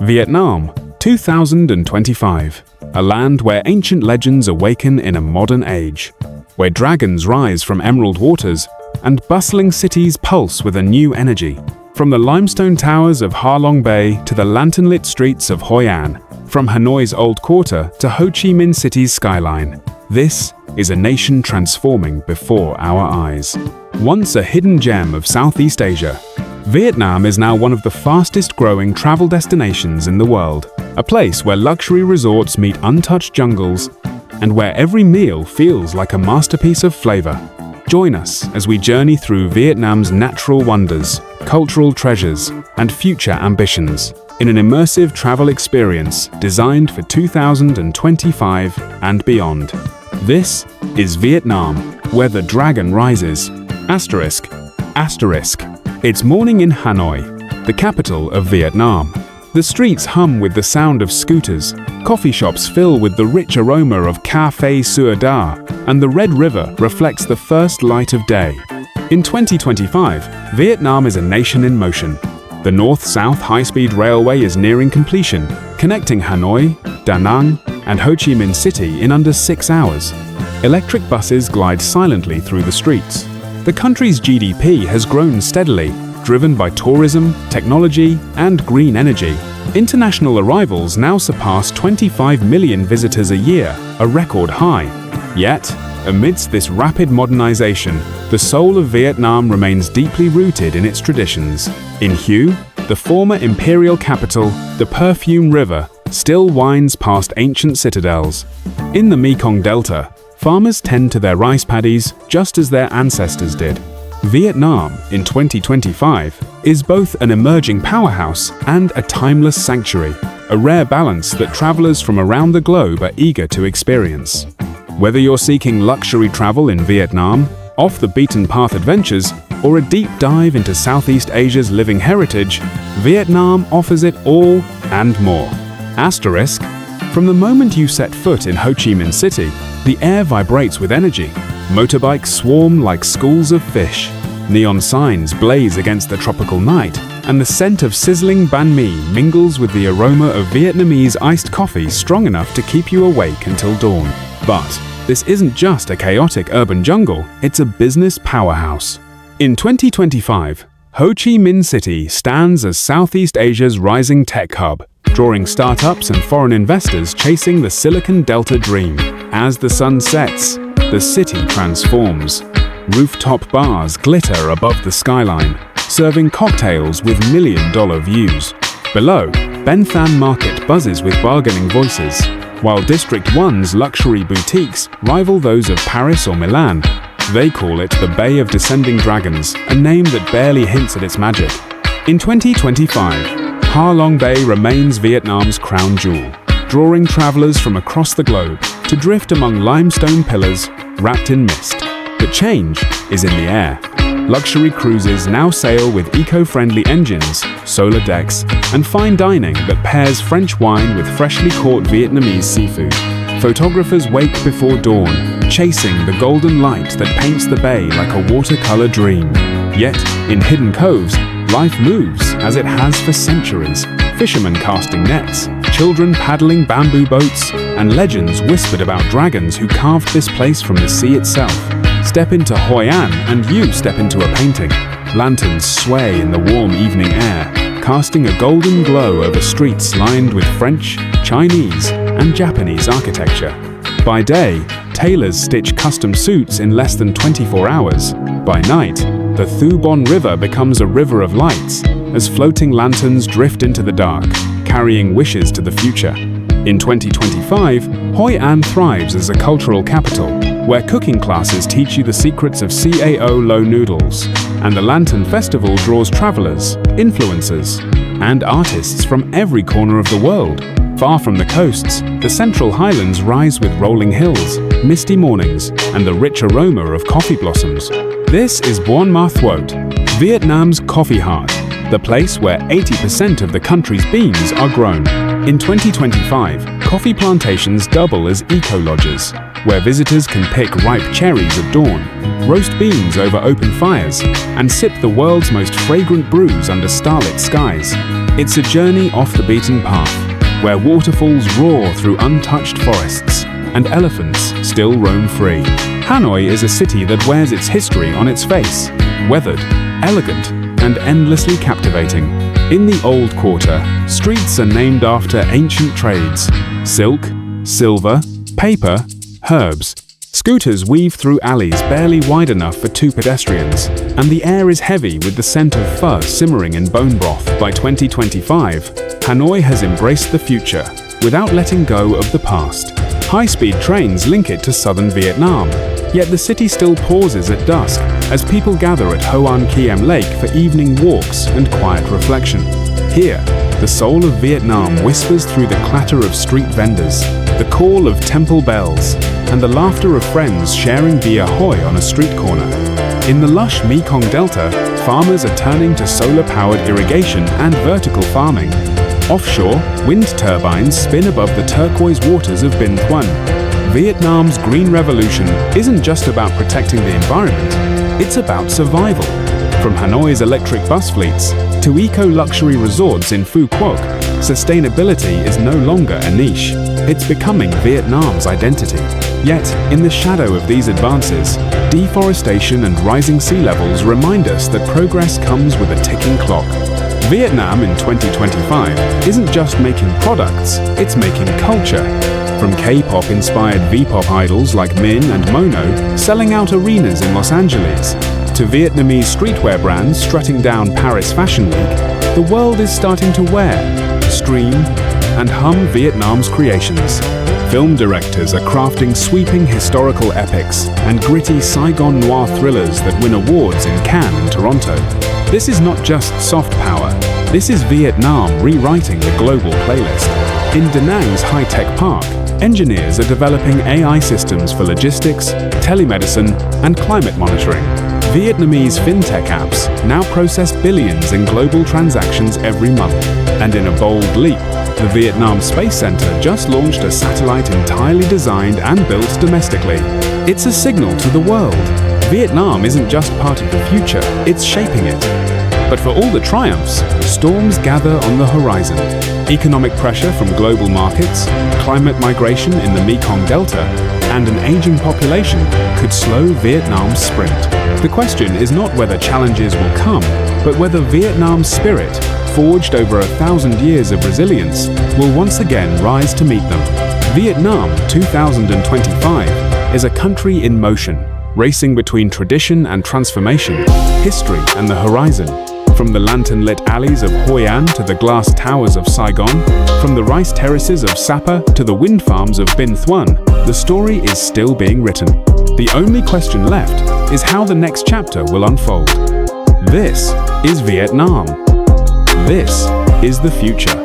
Vietnam, 2025. A land where ancient legends awaken in a modern age, where dragons rise from emerald waters and bustling cities pulse with a new energy. From the limestone towers of Ha Long Bay to the lantern-lit streets of Hoi An, from Hanoi's Old Quarter to Ho Chi Minh City's skyline, this is a nation transforming before our eyes. Once a hidden gem of Southeast Asia, Vietnam is now one of the fastest-growing travel destinations in the world, a place where luxury resorts meet untouched jungles and where every meal feels like a masterpiece of flavor. Join us as we journey through Vietnam's natural wonders, cultural treasures, and future ambitions in an immersive travel experience designed for 2025 and beyond. This is Vietnam, where the dragon rises. It's morning in Hanoi, the capital of Vietnam. The streets hum with the sound of scooters, coffee shops fill with the rich aroma of café sur da, and the Red River reflects the first light of day. In 2025, Vietnam is a nation in motion. The North-South high-speed railway is nearing completion, connecting Hanoi, Da Nang, and Ho Chi Minh City in under 6 hours. Electric buses glide silently through the streets. The country's GDP has grown steadily, driven by tourism, technology, and green energy. International arrivals now surpass 25 million visitors a year, a record high. Yet, amidst this rapid modernization, the soul of Vietnam remains deeply rooted in its traditions. In Hue, the former imperial capital, the Perfume River still winds past ancient citadels. In the Mekong Delta, farmers tend to their rice paddies just as their ancestors did. Vietnam, in 2025, is both an emerging powerhouse and a timeless sanctuary, a rare balance that travelers from around the globe are eager to experience. Whether you're seeking luxury travel in Vietnam, off-the-beaten-path adventures, or a deep dive into Southeast Asia's living heritage, Vietnam offers it all and more. From the moment you set foot in Ho Chi Minh City, the air vibrates with energy. Motorbikes swarm like schools of fish. Neon signs blaze against the tropical night, and the scent of sizzling banh mi mingles with the aroma of Vietnamese iced coffee strong enough to keep you awake until dawn. But this isn't just a chaotic urban jungle, it's a business powerhouse. In 2025, Ho Chi Minh City stands as Southeast Asia's rising tech hub, drawing startups and foreign investors chasing the Silicon Delta dream. As the sun sets, the city transforms. Rooftop bars glitter above the skyline, serving cocktails with million-dollar views. Below, Ben Thanh Market buzzes with bargaining voices, while District 1's luxury boutiques rival those of Paris or Milan. They call it the Bay of Descending Dragons, a name that barely hints at its magic. In 2025, Ha Long Bay remains Vietnam's crown jewel, drawing travelers from across the globe to drift among limestone pillars wrapped in mist. But change is in the air. Luxury cruises now sail with eco-friendly engines, solar decks, and fine dining that pairs French wine with freshly caught Vietnamese seafood. Photographers wake before dawn, chasing the golden light that paints the bay like a watercolor dream. Yet, in hidden coves, life moves as it has for centuries. Fishermen casting nets, children paddling bamboo boats, and legends whispered about dragons who carved this place from the sea itself. Step into Hoi An and you step into a painting. Lanterns sway in the warm evening air, casting a golden glow over streets lined with French, Chinese, and Japanese architecture. By day, tailors stitch custom suits in less than 24 hours. By night, the Thu Bon River becomes a river of lights as floating lanterns drift into the dark, carrying wishes to the future. In 2025, Hoi An thrives as a cultural capital, where cooking classes teach you the secrets of cao lo noodles, and the Lantern Festival draws travelers, influencers, and artists from every corner of the world. Far from the coasts, the Central Highlands rise with rolling hills, misty mornings, and the rich aroma of coffee blossoms. This is Buon Ma Thuot, Vietnam's coffee heart, the place where 80% of the country's beans are grown. In 2025, coffee plantations double as eco-lodges. where visitors can pick ripe cherries at dawn, roast beans over open fires, and sip the world's most fragrant brews under starlit skies. It's a journey off the beaten path, where waterfalls roar through untouched forests, and elephants still roam free. Hanoi is a city that wears its history on its face, weathered, elegant, and endlessly captivating. In the Old Quarter, streets are named after ancient trades: silk, silver, paper, herbs. Scooters weave through alleys barely wide enough for two pedestrians, and the air is heavy with the scent of pho simmering in bone broth. By 2025, Hanoi has embraced the future without letting go of the past. High-speed trains link it to southern Vietnam, yet the city still pauses at dusk as people gather at Ho Chi Minh Lake for evening walks and quiet reflection. Here, the soul of Vietnam whispers through the clatter of street vendors, the call of temple bells, and the laughter of friends sharing bia hoi on a street corner. In the lush Mekong Delta, farmers are turning to solar-powered irrigation and vertical farming. Offshore, wind turbines spin above the turquoise waters of Binh Thuan. Vietnam's green revolution isn't just about protecting the environment, it's about survival. From Hanoi's electric bus fleets to eco-luxury resorts in Phu Quoc, sustainability is no longer a niche. It's becoming Vietnam's identity. Yet, in the shadow of these advances, deforestation and rising sea levels remind us that progress comes with a ticking clock. Vietnam in 2025 isn't just making products, it's making culture. From K-pop inspired V-pop idols like Min and Mono selling out arenas in Los Angeles, to Vietnamese streetwear brands strutting down Paris Fashion Week, the world is starting to wear, stream, and hum Vietnam's creations. Film directors are crafting sweeping historical epics and gritty Saigon noir thrillers that win awards in Cannes and Toronto. This is not just soft power, this is Vietnam rewriting the global playlist. In Da Nang's high-tech park, engineers are developing AI systems for logistics, telemedicine, and climate monitoring. Vietnamese fintech apps now process billions in global transactions every month. And in a bold leap, the Vietnam Space Center just launched a satellite entirely designed and built domestically. It's a signal to the world. Vietnam isn't just part of the future, it's shaping it. But for all the triumphs, storms gather on the horizon. Economic pressure from global markets, climate migration in the Mekong Delta, and an aging population could slow Vietnam's sprint. The question is not whether challenges will come, but whether Vietnam's spirit, forged over 1,000 years of resilience, will once again rise to meet them. Vietnam 2025 is a country in motion, racing between tradition and transformation, history and the horizon. From the lantern-lit alleys of Hoi An to the glass towers of Saigon, from the rice terraces of Sapa to the wind farms of Binh Thuan, the story is still being written. The only question left is how the next chapter will unfold. This is Vietnam. This is the future.